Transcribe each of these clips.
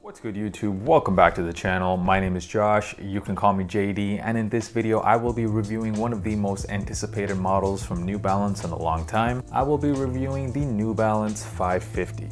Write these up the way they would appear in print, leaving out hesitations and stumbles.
What's good YouTube? Welcome back to the channel. My name is Josh. You can call me JD, and in this video I will be reviewing one of the most anticipated models from New Balance in a long time. I will be reviewing the New Balance 550.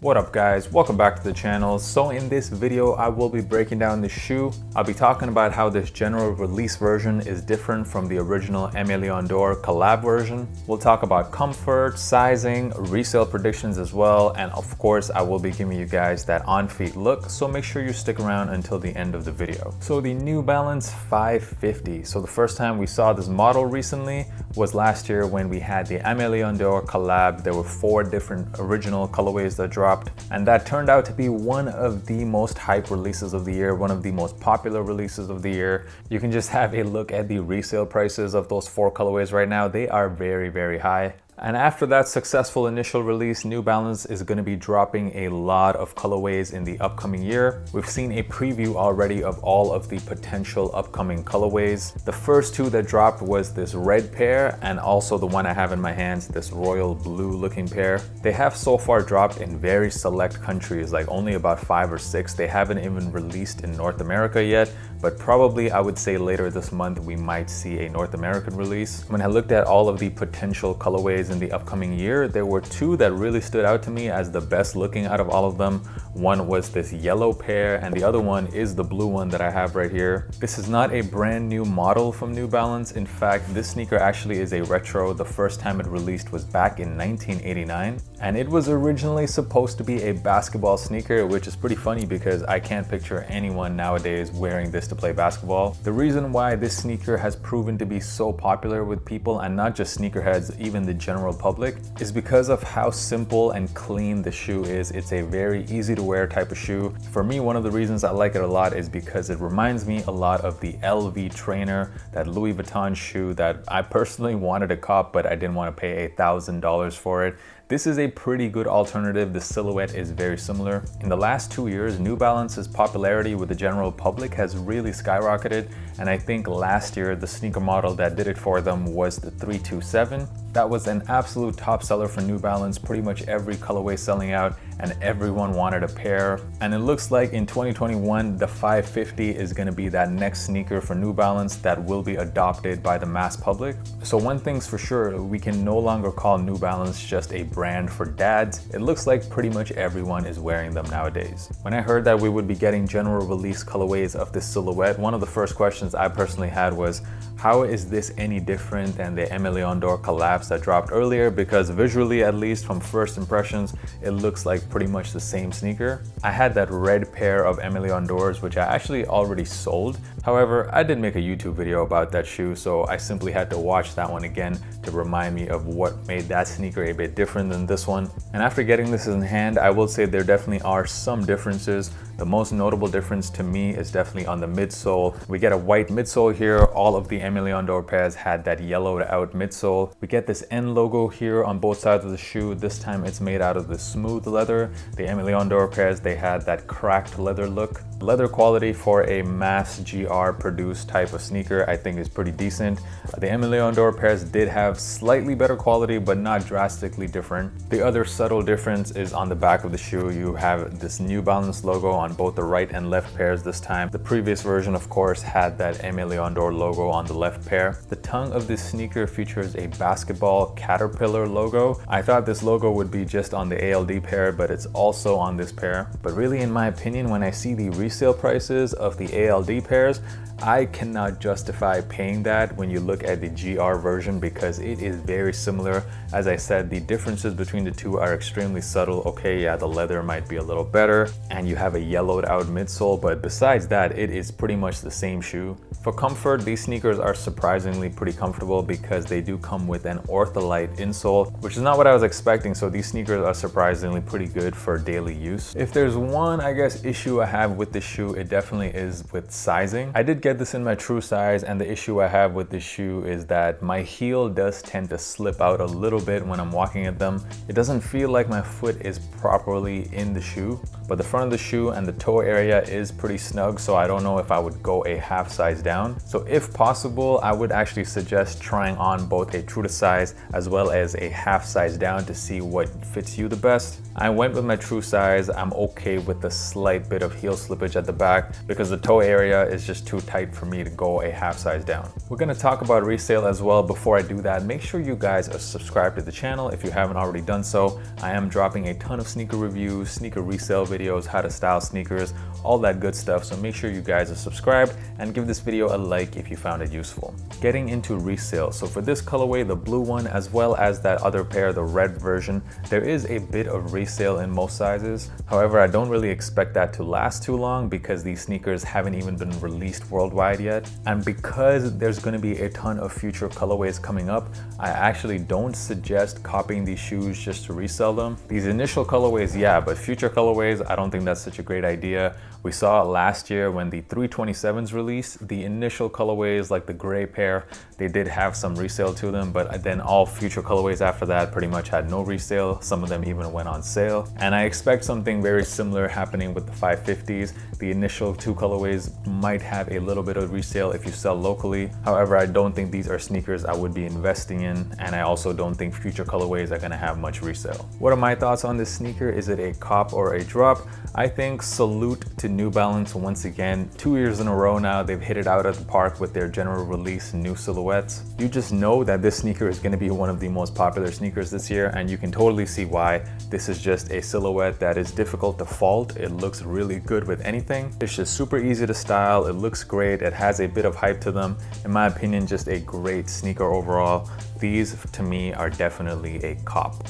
What up guys, welcome back to the channel. So in this video I will be breaking down the shoe. I'll be talking about how this general release version is different from the original Million d'Or collab version. We'll talk about comfort, sizing, resale predictions as well, and of course I will be giving you guys that on-feet look, so make sure you stick around until the end of the video. So the New Balance 550. So the first time we saw this model recently was last year when we had the Million d'Or collab. There were 4 different original colorways that dropped, and that turned out to be one of the most hype releases of the year, one of the most popular releases of the year. You can just have a look at the resale prices of those 4 colorways right now. They are very high. And after that successful initial release, New Balance is going to be dropping a lot of colorways in the upcoming year. We've seen a preview already of all of the potential upcoming colorways. The first 2 that dropped was this red pair and also the one I have in my hands, this royal blue looking pair. They have so far dropped in very select countries, like only about 5 or 6. They haven't even released in North America yet, but probably I would say later this month we might see a North American release. When I looked at all of the potential colorways in the upcoming year, there were 2 that really stood out to me as the best looking out of all of them. One was this yellow pair and the other one is the blue one that I have right here. This is not a brand new model from New Balance. In fact, this sneaker actually is a retro. The first time it released was back in 1989, and it was originally supposed to be a basketball sneaker, which is pretty funny because I can't picture anyone nowadays wearing this to play basketball. The reason why this sneaker has proven to be so popular with people, and not just sneakerheads, even the general public, is because of how simple and clean the shoe is. It's a very easy to wear type of shoe. For me, one of the reasons I like it a lot is because it reminds me a lot of the LV Trainer, that Louis Vuitton shoe that I personally wanted to cop, but I didn't want to pay $1,000 for it. This is a pretty good alternative. The silhouette is very similar. In the last 2 years, New Balance's popularity with the general public has really skyrocketed, and I think last year the sneaker model that did it for them was the 327. That was an absolute top seller for New Balance, pretty much every colorway selling out and everyone wanted a pair. And it looks like in 2021, the 550 is gonna be that next sneaker for New Balance that will be adopted by the mass public. So one thing's for sure, we can no longer call New Balance just a brand for dads. It looks like pretty much everyone is wearing them nowadays. When I heard that we would be getting general release colorways of this silhouette, one of the first questions I personally had was, how is this any different than the Million d'Or collabs that dropped earlier? Because visually, at least from first impressions, it looks like pretty much the same sneaker. I had that red pair of Million d'Ors, which I actually already sold. However, I did make a YouTube video about that shoe, so I simply had to watch that one again to remind me of what made that sneaker a bit different than this one. And after getting this in hand, I will say there definitely are some differences. The most notable difference to me is definitely on the midsole. We get a white midsole here. All of the Million d'Or pairs had that yellowed out midsole. We get this N logo here on both sides of the shoe. This time it's made out of the smooth leather. The Million d'Or pairs, they had that cracked leather look. Leather quality for a mass GR produced type of sneaker I think is pretty decent. The Million d'Or pairs did have slightly better quality, but not drastically different. The other subtle difference is on the back of the shoe. You have this New Balance logo on both the right and left pairs this time. The previous version, of course, had that Million d'Or logo on the left pair. The tongue of this sneaker features a basketball caterpillar logo. I thought this logo would be just on the ALD pair, but it's also on this pair. But really, in my opinion, when I see the resale prices of the ALD pairs, I cannot justify paying that when you look at the GR version, because it is very similar. As I said, the differences between the 2 are extremely subtle. Okay, yeah, the leather might be a little better and you have a yellowed out midsole, but besides that, it is pretty much the same shoe. For comfort, these sneakers are surprisingly pretty comfortable because they do come with an Ortholite insole, which is not what I was expecting, so these sneakers are surprisingly pretty good for daily use. If there's one, I guess, issue I have with this shoe, it definitely is with sizing. I did get this in my true size, and the issue I have with this shoe is that my heel does tend to slip out a little bit when I'm walking at them. It doesn't feel like my foot is properly in the shoe, but the front of the shoe and the toe area is pretty snug, so I don't know if I would go a half size down. So if possible, I would actually suggest trying on both a true to size as well as a half size down to see what fits you the best. I went with my true size. I'm okay with the slight bit of heel slippage at the back because the toe area is just too tight for me to go a half size down. We're gonna talk about resale as well. Before I do that, make sure you guys are subscribed to the channel if you haven't already done so. I am dropping a ton of sneaker reviews, sneaker resale videos, how to style sneakers, all that good stuff. So make sure you guys are subscribed and give this video a like if you found it useful. Getting into resale. So for this colorway, the blue one, as well as that other pair, the red version, there is a bit of resale in most sizes. However, I don't really expect that to last too long because these sneakers haven't even been released worldwide yet. And because there's going to be a ton of future colorways coming up, I actually don't suggest copying these shoes just to resell them. These initial colorways, yeah, but future colorways, I don't think that's such a great idea. We saw it last year when the 327s released. The initial colorways, like the gray pair, they did have some resale to them, but then all future colorways after that pretty much had no resale. Some of them even went on sale. And I expect something very similar happening with the 550s. The initial two colorways might have a little bit of resale if you sell locally. However, I don't think these are sneakers I would be investing in, and I also don't think future colorways are gonna have much resale. What are my thoughts on this sneaker? Is it a cop or a drop? I think salute to New Balance once again. 2 years in a row now, they've hit it out at the park with their general release new silhouettes. You just know that this sneaker is going to be one of the most popular sneakers this year, and you can totally see why. This is just a silhouette that is difficult to fault. It looks really good with anything. It's just super easy to style. It looks great. It has a bit of hype to them. In my opinion, just a great sneaker overall. These, to me, are definitely a cop.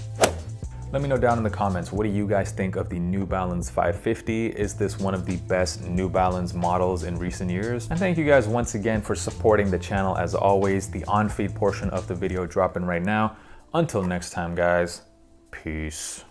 Let me know down in the comments, what do you guys think of the New Balance 550? Is this one of the best New Balance models in recent years? And thank you guys once again for supporting the channel as always. The on-feed portion of the video dropping right now. Until next time, guys, peace.